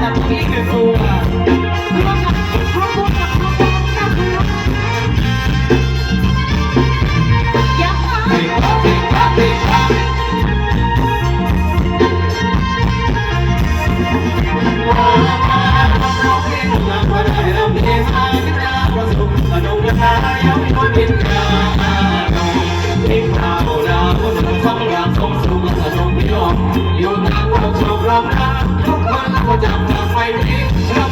กับพี่คือตัวร่วมกับครอบครัวกับครอบครัวก็คือยักษ์ค่ะเพลงเพลงเพลงว่าเราเพลงหลังว่าได้เราเพลงหาที่จะประสบอนุรักษ์ย้อนคนเป็นกาเพลงข่าวดาวคนฟังอย่างสมสู่กับอนุพิยมอยู่ตามความโชคลาภทุกคนก็จำเราไปดีเรา